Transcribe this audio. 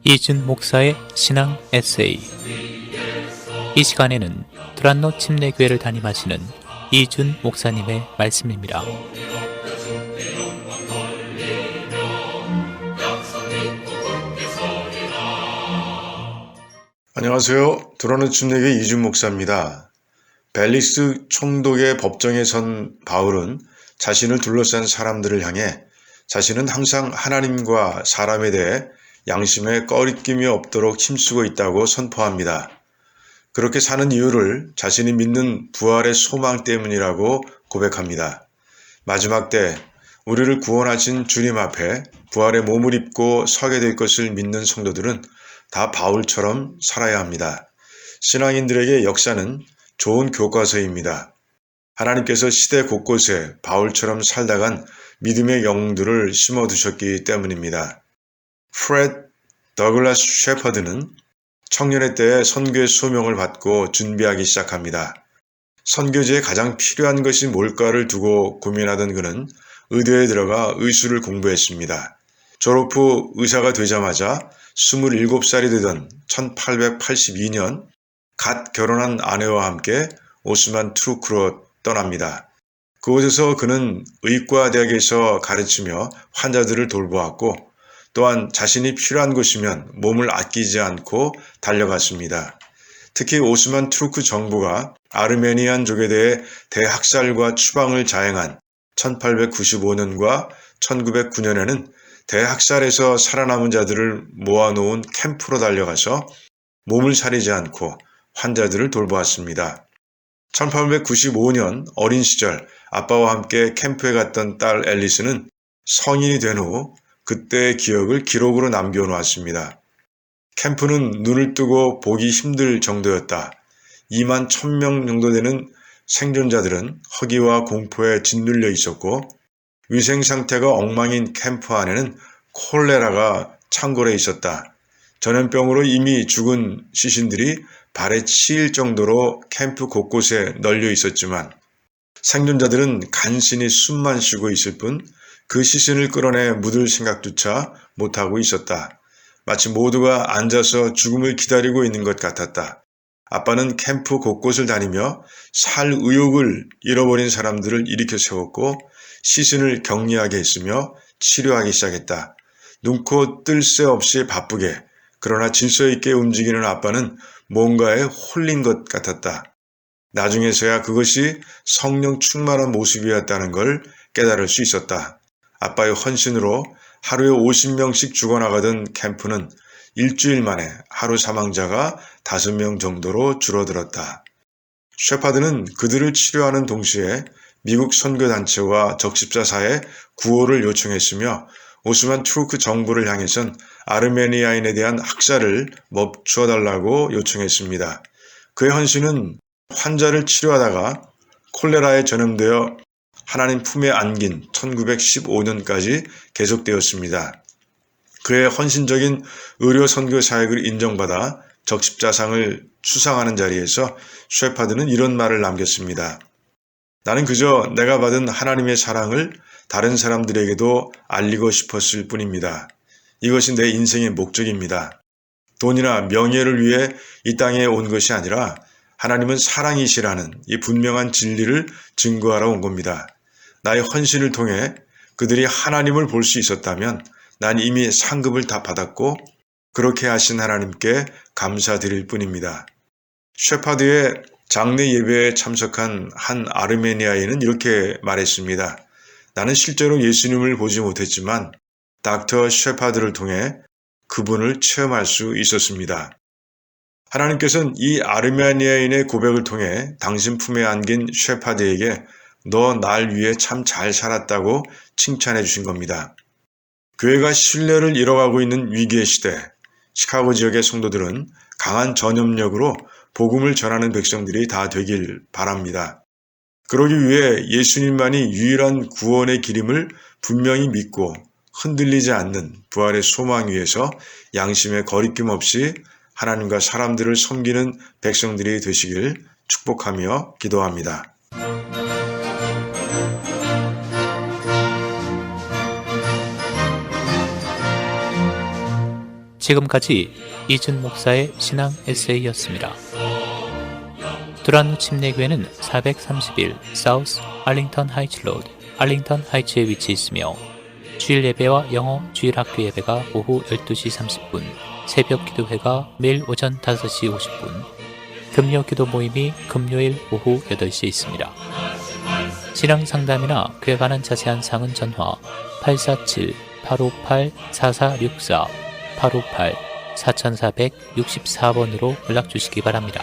이준 목사의 신앙 에세이. 이 시간에는 드란노 침례교회를 담임하시는 이준 목사님의 말씀입니다. 안녕하세요. 드란노 침례교회 이준 목사입니다. 벨릭스 총독의 법정에 선 바울은 자신을 둘러싼 사람들을 향해 자신은 항상 하나님과 사람에 대해 양심에 꺼리낌이 없도록 힘쓰고 있다고 선포합니다. 그렇게 사는 이유를 자신이 믿는 부활의 소망 때문이라고 고백합니다. 마지막 때 우리를 구원하신 주님 앞에 부활의 몸을 입고 서게 될 것을 믿는 성도들은 다 바울처럼 살아야 합니다. 신앙인들에게 역사는 좋은 교과서입니다. 하나님께서 시대 곳곳에 바울처럼 살다간 믿음의 영웅들을 심어두셨기 때문입니다. 프레드 더글라스 셰퍼드는 청년의 때에 선교의 소명을 받고 준비하기 시작합니다. 선교지에 가장 필요한 것이 뭘까를 두고 고민하던 그는 의대에 들어가 의술을 공부했습니다. 졸업 후 의사가 되자마자 27살이 되던 1882년 갓 결혼한 아내와 함께 오스만 투르크로 떠납니다. 그곳에서 그는 의과대학에서 가르치며 환자들을 돌보았고 또한 자신이 필요한 곳이면 몸을 아끼지 않고 달려갔습니다. 특히 오스만 투르크 정부가 아르메니안족에 대해 대학살과 추방을 자행한 1895년과 1909년에는 대학살에서 살아남은 자들을 모아놓은 캠프로 달려가서 몸을 사리지 않고 환자들을 돌보았습니다. 1895년 어린 시절 아빠와 함께 캠프에 갔던 딸 앨리스는 성인이 된 후 그때의 기억을 기록으로 남겨놓았습니다. 캠프는 눈을 뜨고 보기 힘들 정도였다. 2만 1000명 정도 되는 생존자들은 허기와 공포에 짓눌려 있었고 위생 상태가 엉망인 캠프 안에는 콜레라가 창궐해 있었다. 전염병으로 이미 죽은 시신들이 발에 치일 정도로 캠프 곳곳에 널려 있었지만 생존자들은 간신히 숨만 쉬고 있을 뿐 그 시신을 끌어내 묻을 생각조차 못하고 있었다. 마치 모두가 앉아서 죽음을 기다리고 있는 것 같았다. 아빠는 캠프 곳곳을 다니며 살 의욕을 잃어버린 사람들을 일으켜 세웠고 시신을 격리하게 했으며 치료하기 시작했다. 눈코 뜰 새 없이 바쁘게 그러나 질서 있게 움직이는 아빠는 뭔가에 홀린 것 같았다. 나중에서야 그것이 성령 충만한 모습이었다는 걸 깨달을 수 있었다. 아빠의 헌신으로 하루에 50명씩 죽어나가던 캠프는 일주일 만에 하루 사망자가 5명 정도로 줄어들었다. 셰파드는 그들을 치료하는 동시에 미국 선교단체와 적십자사에 구호를 요청했으며 오스만 투르크 정부를 향해선 아르메니아인에 대한 학살을 멈추어달라고 요청했습니다. 그의 헌신은 환자를 치료하다가 콜레라에 전염되어 하나님 품에 안긴 1915년까지 계속되었습니다. 그의 헌신적인 의료 선교 사역을 인정받아 적십자상을 수상하는 자리에서 셰파드는 이런 말을 남겼습니다. 나는 그저 내가 받은 하나님의 사랑을 다른 사람들에게도 알리고 싶었을 뿐입니다. 이것이 내 인생의 목적입니다. 돈이나 명예를 위해 이 땅에 온 것이 아니라 하나님은 사랑이시라는 이 분명한 진리를 증거하러 온 겁니다. 나의 헌신을 통해 그들이 하나님을 볼 수 있었다면 난 이미 상급을 다 받았고 그렇게 하신 하나님께 감사드릴 뿐입니다. 셰파드의 장례 예배에 참석한 한 아르메니아인은 이렇게 말했습니다. 나는 실제로 예수님을 보지 못했지만 닥터 셰파드를 통해 그분을 체험할 수 있었습니다. 하나님께서는 이 아르메니아인의 고백을 통해 당신 품에 안긴 셰파드에게 너 날 위해 참 잘 살았다고 칭찬해 주신 겁니다. 교회가 신뢰를 잃어가고 있는 위기의 시대, 시카고 지역의 성도들은 강한 전염력으로 복음을 전하는 백성들이 다 되길 바랍니다. 그러기 위해 예수님만이 유일한 구원의 길임을 분명히 믿고 흔들리지 않는 부활의 소망 위에서 양심의 거리낌 없이 하나님과 사람들을 섬기는 백성들이 되시길 축복하며 기도합니다. 지금까지 이준 목사의 신앙 에세이였습니다. 두란노 침례교회는 431 사우스 알링턴 하이츠 로드, 알링턴 하이츠에 위치해 있으며 주일 예배와 영어 주일 학교 예배가 오후 12시 30분, 새벽 기도회가 매일 오전 5시 50분, 금요 기도 모임이 금요일 오후 8시에 있습니다. 신앙 상담이나 그에 관한 자세한 사항은 전화 847-858-4464, 858-4464번으로 연락 주시기 바랍니다.